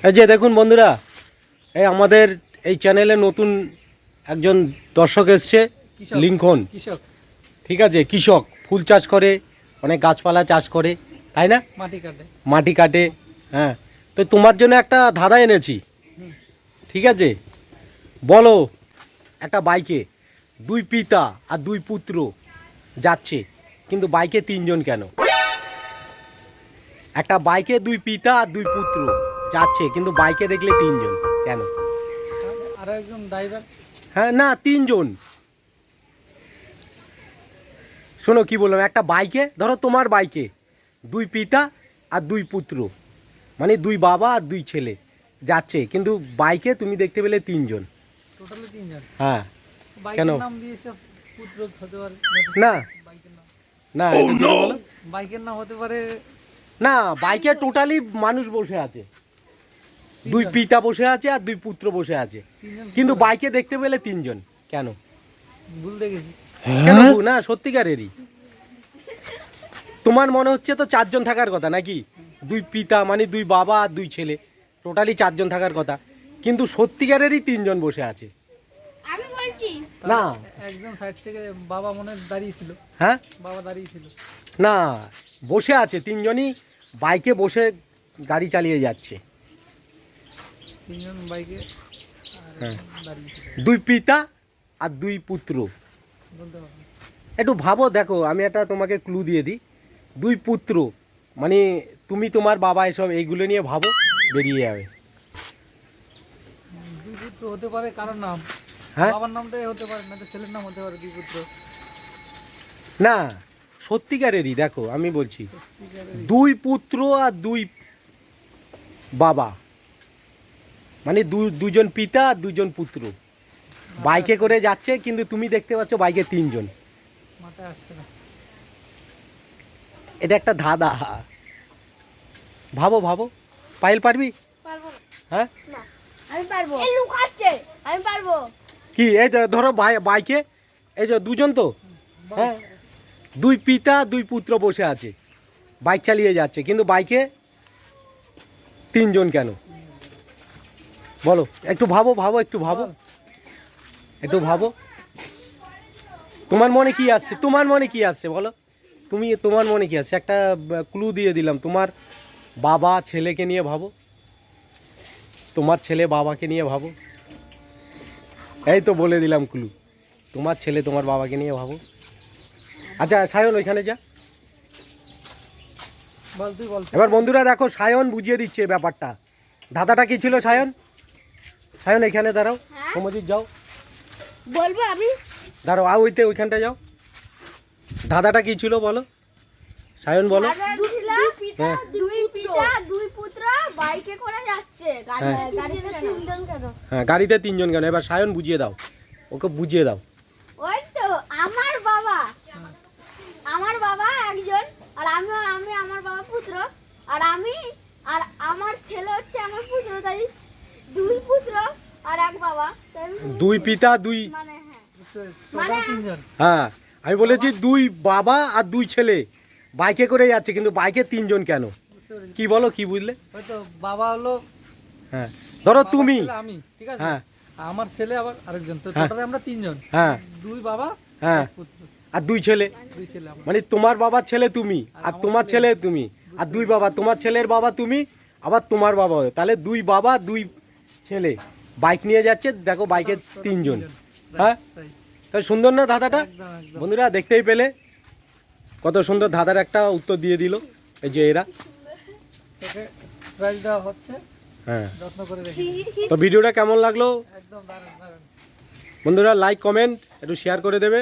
এই যে দেখুন বন্ধুরা, এই আমাদের এই চ্যানেলে নতুন একজন দর্শক এসছে, লিঙ্কন। ঠিক আছে, কৃষক, ফুল চাষ করে, অনেক গাছপালা চাষ করে, তাই না? মাটি কাটে। হ্যাঁ, তো তোমার জন্য একটা ধাঁধা এনেছি। ঠিক আছে, বলো, একটা বাইকে দুই পিতা আর দুই পুত্র যাচ্ছে, কিন্তু বাইকে তিনজন কেন? একটা বাইকে দুই পিতা আর দুই পুত্র যাচ্ছে, কিন্তু বাইকে দেখলে তিনজন কেন? আর একজন ড্রাইভার। হ্যাঁ, না, তিনজন। শোনো কি বললাম, একটা বাইকে, ধরো তোমার বাইকে দুই পিতা আর দুই পুত্র, মানে দুই বাবা আর দুই ছেলে যাচ্ছে, কিন্তু বাইকে তুমি দেখতে পেলে তিনজন। টোটালি তিনজন? হ্যাঁ। কেন? নাম দিয়েছে পুত্র হতে পারে না, বাইকের নাম। না, এটা যেটা বলো, বাইকের নাম হতে পারে না, বাইকে টোটালি মানুষ বসে আছে, দুই পিতা বসে আছে আর দুই পুত্র বসে আছে, কিন্তু বাইকে দেখতে পেলে তিনজন কেন? ভুল দেখেছি। কেন? না, সত্যিকারেরই। তোমার মনে হচ্ছে তো চারজন থাকার কথা নাকি? দুই পিতা মানে দুই বাবা আর দুই ছেলে, টোটালি চারজন থাকার কথা, কিন্তু সত্যিকারেরই তিনজন বসে আছে। আমি বলছি না, একজন সাইড থেকে বাবা মনে দাঁড়িয়ে ছিল। হ্যাঁ, বাবা দাঁড়িয়ে ছিল না, বসে আছে তিনজনই, বাইকে বসে গাড়ি চালিয়ে যাচ্ছে। তিনজন বাইকে হ্যাঁ, দাঁড়িয়ে ছিল। দুই পিতা আর দুই পুত্র। বলতে পারবো না। একটু ভাবো, দেখো আমি একটা তোমাকে ক্লু দিয়ে দিই, দুই পুত্র মানে তুমি, তোমার বাবা, এসব এইগুলো নিয়ে ভাবো, বেরিয়ে যাবে। দুই পুত্র হতে পারে কারোর নাম, হ্যাঁ, বাবার নামটাই হতে পারে, না তো ছেলের নাম হতে পারে দুই পুত্র। না, সত্যিকারেরই, দেখো আমি বলছি, দুই পুত্র আর দুই বাবা, মানে দুজন পিতা আর দুজন পুত্র বাইকে করে যাচ্ছে, কিন্তু তুমি দেখতে পাচ্ছ বাইকে তিনজন। মাথায় আসছে না। এটা একটা ধাঁধা, ভাবো ভাবো। পায়েল, পারবি? পারবো না। হ্যাঁ, না, আমি পারবো। এই লুকাচ্ছে, আমি পারবো। কি? এই ধরো বাইকে এই যে দুজন তো, হ্যাঁ, দুই পিতা দুই পুত্র বসে আছে, বাইক চালিয়ে যাচ্ছে, কিন্তু বাইকে তিনজন কেন? বলো, একটু ভাবো, একটু ভাবো, একটু ভাবো। তোমার মনে কি আসছে? তোমার মনে কি আসছে বলো, তোমার মনে কি আসছে? একটা ক্লু দিয়ে দিলাম, তোমার বাবা ছেলেকে নিয়ে ভাবো, তোমার ছেলে বাবাকে নিয়ে ভাবো, এই তো বলে দিলাম ক্লু, তোমার ছেলে তোমার বাবাকে নিয়ে ভাবো। আচ্ছা সায়ন, ওইখানে যা। বল তুই বল। এবার বন্ধুরা দেখো, সায়ন বুঝিয়ে দিচ্ছে ব্যাপারটা। ধাঁধাটা কি ছিল সায়ন? সায়ন এখানে দাঁড়াও, হ্যাঁ? সমজিৎ যাও, বলবো আমি। দাঁড়াও, ওইখানটা যাও। ধাঁধাটা কি ছিল বলো, সায়ন বলো। হ্যাঁ, দুই পুত্র বাইকে করে যাচ্ছে, গাড়িতে তিনজন কেন? হ্যাঁ, গাড়িতে তিনজন কেন? এবার সায়ন বুঝিয়ে দাও, ওকে বুঝিয়ে দাও। ওই তো আমার বাবা একজন, আর আমি আমার বাবা পুত্র, আর আমার ছেলে হচ্ছে আমার পুত্র, তাই দুই পুত্র আর এক বাবা, তাই দুই পিতা দুই, মানে হ্যাঁ, টোটাল তিনজন। হ্যাঁ, আমি বলেছি দুই বাবা আর দুই ছেলে বাইকে করে যাচ্ছে, কিন্তু বাইকে তিনজন কেন? বুঝতে পেরেছি। কি বলো, কি বুঝলে? হয়তো বাবা হলো, হ্যাঁ, ধরো বাবার তুমি, ছেলে আমি, ঠিক আছে, হ্যাঁ, আমার ছেলে আবার আরেকজন, তো হ্যাঁ। টোটালি আমরা তিনজন। হ্যাঁ, দুই বাবা, হ্যাঁ, এক পুত্র, আর দুই ছেলে, দুই ছেলে আমরা। মানে তোমার বাবার ছেলে তুমি, আর তোমার ছেলে তুমি, আর দুই বাবা, তোমার ছেলের বাবা তুমি, আবার তোমার বাবা, তাহলে দুই বাবা দুই ছেলে বাইক নিয়ে যাচ্ছে, দেখো বাইকে টোটাল তিনজন। Right, হ্যাঁ, right. তাই সুন্দর না ধাঁধাটা? একদম, একদম। বন্ধুরা দেখতেই পেলে কত সুন্দর ধাঁধার একটা উত্তর দিয়ে দিল এই যে এরা। তোকে প্রাইজ দেওয়া হচ্ছে, হ্যাঁ, যত্ন করে রেখে। তো ভিডিওটা কেমন লাগলো একদম দারুণ দারুণ। বন্ধুরা? লাইক, কমেন্ট একটু শেয়ার করে দেবে।